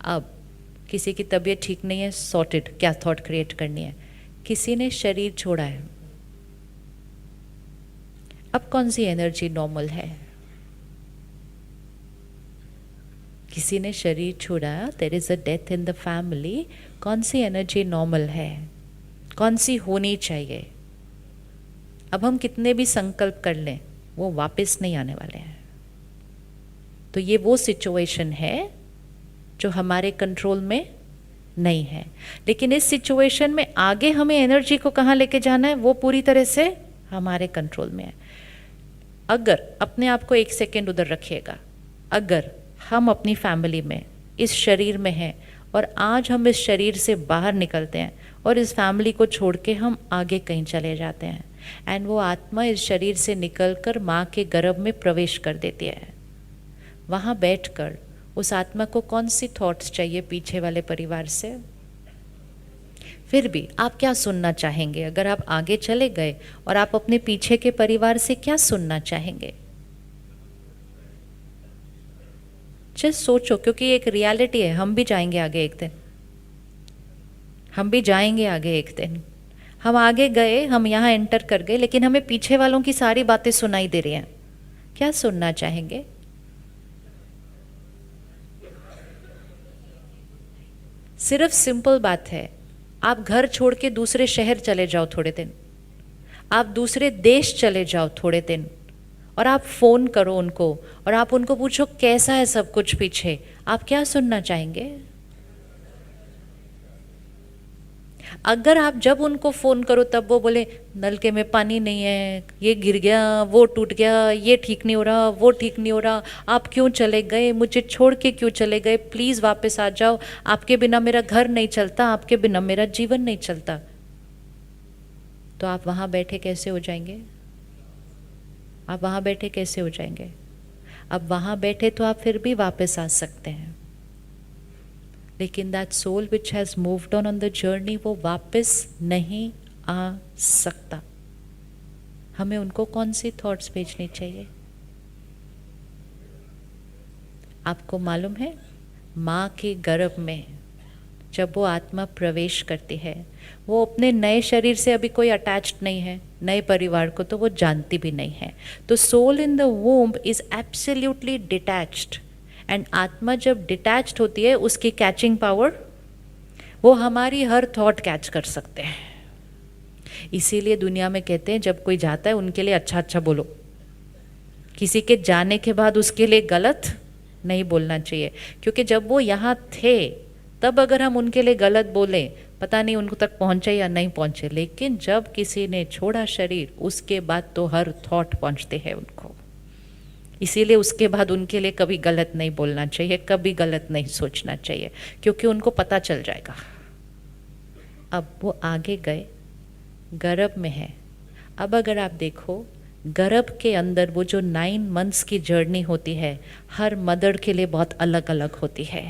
अब किसी की तबीयत ठीक नहीं है, सॉर्टेड, क्या थॉट क्रिएट करनी है। किसी ने शरीर छोड़ा है, अब कौन सी एनर्जी नॉर्मल है? किसी ने शरीर छोड़ा, there is a death in the family, कौन सी एनर्जी नॉर्मल है, कौन सी होनी चाहिए? अब हम कितने भी संकल्प कर लें, वो वापस नहीं आने वाले हैं। तो ये वो सिचुएशन है जो हमारे कंट्रोल में नहीं है। लेकिन इस सिचुएशन में आगे हमें एनर्जी को कहाँ लेके जाना है, वो पूरी तरह से हमारे कंट्रोल में है। अगर अपने आप को एक सेकेंड उधर रखिएगा, अगर हम अपनी फैमिली में इस शरीर में हैं और आज हम इस शरीर से बाहर निकलते हैं और इस फैमिली को छोड़ के हम आगे कहीं चले जाते हैं, एंड वो आत्मा इस शरीर से निकलकर माँ के गर्भ में प्रवेश कर देती है। वहाँ बैठकर उस आत्मा को कौन सी थॉट्स चाहिए पीछे वाले परिवार से? फिर भी आप क्या सुनना चाहेंगे? अगर आप आगे चले गए और आप अपने पीछे के परिवार से क्या सुनना चाहेंगे? जस्ट सोचो, क्योंकि एक रियलिटी है, हम भी जाएंगे आगे एक दिन, हम भी जाएंगे आगे एक दिन। हम आगे गए, हम यहाँ एंटर कर गए, लेकिन हमें पीछे वालों की सारी बातें सुनाई दे रही हैं। क्या सुनना चाहेंगे? सिर्फ सिंपल बात है, आप घर छोड़ के दूसरे शहर चले जाओ थोड़े दिन, आप दूसरे देश चले जाओ थोड़े दिन, और आप फ़ोन करो उनको और आप उनको पूछो कैसा है सब कुछ पीछे, आप क्या सुनना चाहेंगे? अगर आप जब उनको फ़ोन करो तब वो बोले नलके में पानी नहीं है, ये गिर गया, वो टूट गया, ये ठीक नहीं हो रहा, वो ठीक नहीं हो रहा, आप क्यों चले गए, मुझे छोड़ के क्यों चले गए, प्लीज़ वापस आ जाओ, आपके बिना मेरा घर नहीं चलता, आपके बिना मेरा जीवन नहीं चलता, तो आप वहाँ बैठे कैसे हो जाएंगे? आप वहाँ बैठे कैसे हो जाएंगे? अब वहाँ बैठे तो आप फिर भी वापस आ सकते हैं, लेकिन that soul which has moved on the journey, वो वापस नहीं आ सकता। हमें उनको कौन सी थॉट्स भेजनी चाहिए? आपको मालूम है, माँ के गर्भ में जब वो आत्मा प्रवेश करती है, वो अपने नए शरीर से अभी कोई अटैच्ड नहीं है, नए परिवार को तो वो जानती भी नहीं है। तो soul in the womb is absolutely detached, and आत्मा जब डिटैच्ड होती है, उसकी कैचिंग पावर, वो हमारी हर थॉट कैच कर सकते हैं। इसीलिए दुनिया में कहते हैं जब कोई जाता है उनके लिए अच्छा अच्छा बोलो, किसी के जाने के बाद उसके लिए गलत नहीं बोलना चाहिए, क्योंकि जब वो यहाँ थे तब अगर हम उनके लिए गलत बोलें, पता नहीं उनको तक पहुँचे या नहीं पहुँचे, लेकिन जब किसी ने छोड़ा शरीर उसके बाद तो हर थॉट पहुँचते हैं उनको। इसीलिए उसके बाद उनके लिए कभी गलत नहीं बोलना चाहिए, कभी गलत नहीं सोचना चाहिए, क्योंकि उनको पता चल जाएगा। अब वो आगे गए, गर्भ में है। अब अगर आप देखो, गर्भ के अंदर वो जो 9 मंथ्स की जर्नी होती है, हर मदर के लिए बहुत अलग अलग होती है।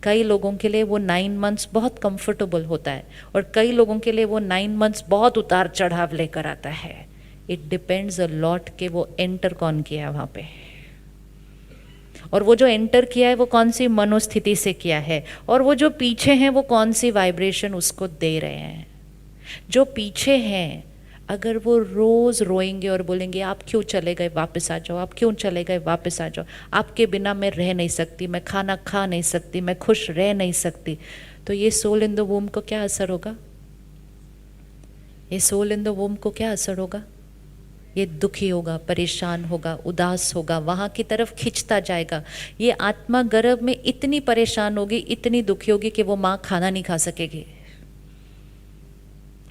कई लोगों के लिए वो 9 मंथ्स बहुत कंफर्टेबल होता है, और कई लोगों के लिए वो 9 मंथ्स बहुत उतार चढ़ाव लेकर आता है। इट डिपेंड्स अ लॉट कि वो एंटर कौन किया है वहाँ पे, और वो जो एंटर किया है वो कौन सी मनोस्थिति से किया है, और वो जो पीछे हैं वो कौन सी वाइब्रेशन उसको दे रहे हैं। जो पीछे हैं, अगर वो रोज़ रोएंगे और बोलेंगे आप क्यों चले गए, वापस आ जाओ, आप क्यों चले गए, वापस आ जाओ, आपके बिना मैं रह नहीं सकती, मैं खाना खा नहीं सकती, मैं खुश रह नहीं सकती, तो ये सोल इन द वूम को क्या असर होगा? ये सोल इन द वूम को क्या असर होगा? ये दुखी होगा, परेशान होगा, उदास होगा, वहाँ की तरफ खिंचता जाएगा। ये आत्मा गर्भ में इतनी परेशान होगी, इतनी दुखी होगी कि वो माँ खाना नहीं खा सकेगी,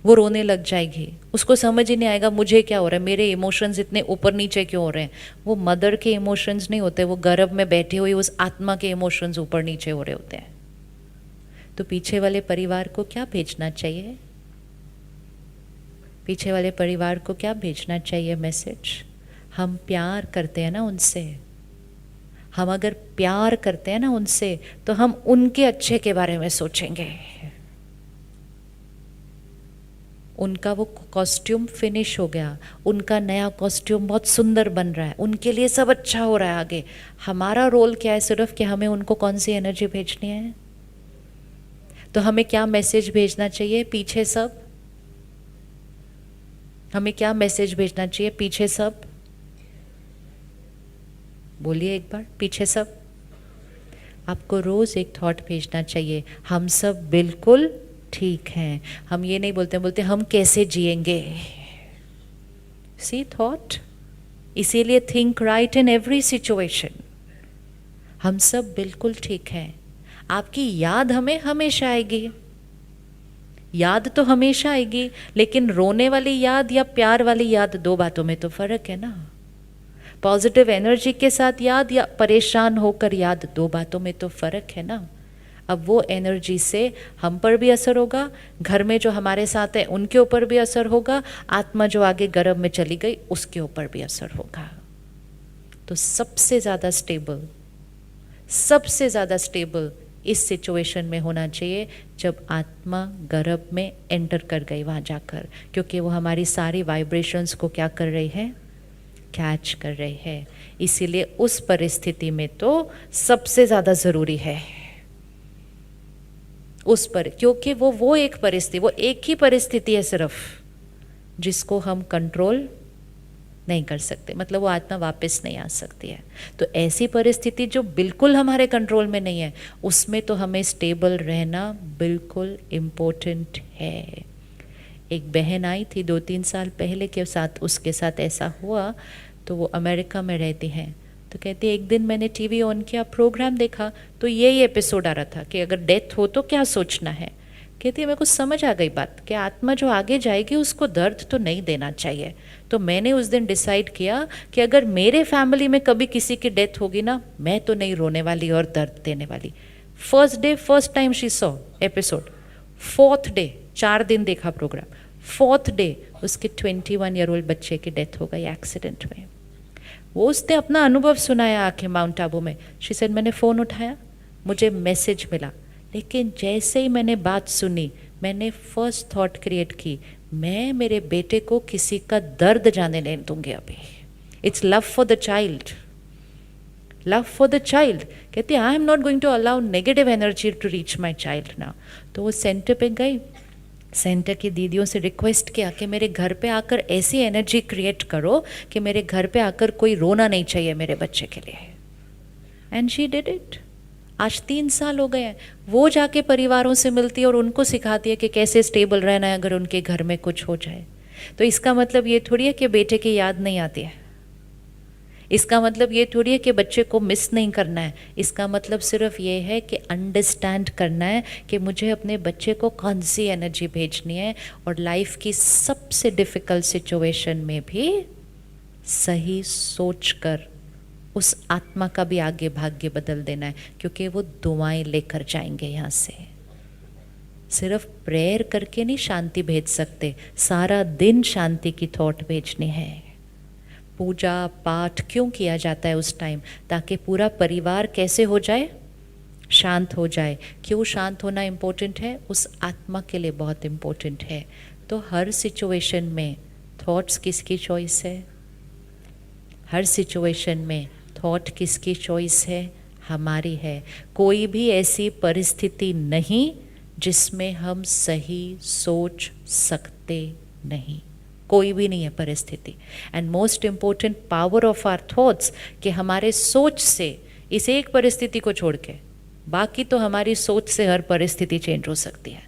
वो रोने लग जाएगी, उसको समझ ही नहीं आएगा मुझे क्या हो रहा है, मेरे इमोशंस इतने ऊपर नीचे क्यों हो रहे हैं। वो मदर के इमोशंस नहीं होते, वो गर्भ में बैठी हुई उस आत्मा के इमोशंस ऊपर नीचे हो रहे होते हैं। तो पीछे वाले परिवार को क्या भेजना चाहिए? पीछे वाले परिवार को क्या भेजना चाहिए मैसेज? हम प्यार करते हैं ना उनसे, हम अगर प्यार करते हैं ना उनसे, तो हम उनके अच्छे के बारे में सोचेंगे। उनका वो कॉस्ट्यूम फिनिश हो गया, उनका नया कॉस्ट्यूम बहुत सुंदर बन रहा है, उनके लिए सब अच्छा हो रहा है आगे। हमारा रोल क्या है सिर्फ कि हमें उनको कौन सी एनर्जी भेजनी है। तो हमें क्या मैसेज भेजना चाहिए, पीछे सब, हमें क्या मैसेज भेजना चाहिए, पीछे सब, बोलिए एक बार, पीछे सब। आपको रोज एक थॉट भेजना चाहिए, हम सब बिल्कुल ठीक हैं। हम ये नहीं बोलते हम कैसे जिएंगे। सी थॉट, इसीलिए think right in every situation. हम सब बिल्कुल ठीक हैं। आपकी याद हमें हमेशा आएगी, याद तो हमेशा आएगी, लेकिन रोने वाली याद या प्यार वाली याद, दो बातों में तो फर्क है ना। पॉजिटिव एनर्जी के साथ याद या परेशान होकर याद, दो बातों में तो फर्क है ना। अब वो एनर्जी से हम पर भी असर होगा, घर में जो हमारे साथ है उनके ऊपर भी असर होगा, आत्मा जो आगे गर्भ में चली गई उसके ऊपर भी असर होगा। तो सबसे ज़्यादा स्टेबल इस सिचुएशन में होना चाहिए जब आत्मा गर्भ में एंटर कर गई वहाँ जाकर, क्योंकि वो हमारी सारी वाइब्रेशंस को क्या कर रही है, कैच कर रही है। इसीलिए उस परिस्थिति में तो सबसे ज़्यादा ज़रूरी है उस पर, क्योंकि वो एक परिस्थिति, वो एक ही परिस्थिति है सिर्फ जिसको हम कंट्रोल नहीं कर सकते, मतलब वो आत्मा वापस नहीं आ सकती है। तो ऐसी परिस्थिति जो बिल्कुल हमारे कंट्रोल में नहीं है, उसमें तो हमें स्टेबल रहना बिल्कुल इम्पोर्टेंट है। एक बहन आई थी 2-3 साल पहले के साथ, उसके साथ ऐसा हुआ। तो वो अमेरिका में रहती हैं, तो कहती है एक दिन मैंने टीवी ऑन किया, प्रोग्राम देखा, तो यही एपिसोड आ रहा था कि अगर डेथ हो तो क्या सोचना है। कहती है मेरे को समझ आ गई बात कि आत्मा जो आगे जाएगी उसको दर्द तो नहीं देना चाहिए। तो मैंने उस दिन डिसाइड किया कि अगर मेरे फैमिली में कभी किसी की डेथ होगी ना, मैं तो नहीं रोने वाली और दर्द देने वाली। First time she saw episode, 4th day, 4 दिन देखा प्रोग्राम, 4th डे उसके 21 ईयर ओल्ड बच्चे की डेथ हो गई एक्सीडेंट में। वो उसने अपना अनुभव सुनाया आके माउंट आबू में। शी सेड मैंने फ़ोन उठाया, मुझे मैसेज मिला, लेकिन जैसे ही मैंने बात सुनी, मैंने फर्स्ट थॉट क्रिएट की, मैं मेरे बेटे को किसी का दर्द जाने नहीं दूंगी अभी। It's love for the child, love for the child. कहती I am not going to allow negative energy to reach my child now. तो वो सेंटर पे गई, सेंटर की दीदियों से रिक्वेस्ट किया कि मेरे घर पे आकर ऐसी एनर्जी क्रिएट करो कि मेरे घर पे आकर कोई रोना नहीं चाहिए मेरे बच्चे के लिए। And she did it. आज 3 साल हो गए हैं। वो जाके परिवारों से मिलती है और उनको सिखाती है कि कैसे स्टेबल रहना है अगर उनके घर में कुछ हो जाए। तो इसका मतलब ये थोड़ी है कि बेटे की याद नहीं आती है, इसका मतलब ये थोड़ी है कि बच्चे को मिस नहीं करना है। इसका मतलब सिर्फ ये है कि अंडरस्टैंड करना है कि मुझे अपने बच्चे को कौन सी एनर्जी भेजनी है, और लाइफ की सबसे डिफ़िकल्ट सिचुएशन में भी सही सोच कर उस आत्मा का भी आगे भाग्य बदल देना है, क्योंकि वो दुआएं लेकर जाएंगे यहाँ से। सिर्फ प्रेयर करके नहीं शांति भेज सकते, सारा दिन शांति की थॉट भेजनी है। पूजा पाठ क्यों किया जाता है उस टाइम, ताकि पूरा परिवार कैसे हो जाए, शांत हो जाए। क्यों शांत होना इम्पोर्टेंट है, उस आत्मा के लिए बहुत इम्पोर्टेंट है। तो हर सिचुएशन में थॉट्स किसकी चॉइस है, हर सिचुएशन में थॉट किसकी चॉइस है, हमारी है। कोई भी ऐसी परिस्थिति नहीं जिसमें हम सही सोच सकते नहीं, कोई भी नहीं है परिस्थिति। And most important power of our thoughts, कि हमारे सोच से, इस एक परिस्थिति को छोड़ के बाकी तो हमारी सोच से हर परिस्थिति चेंज हो सकती है।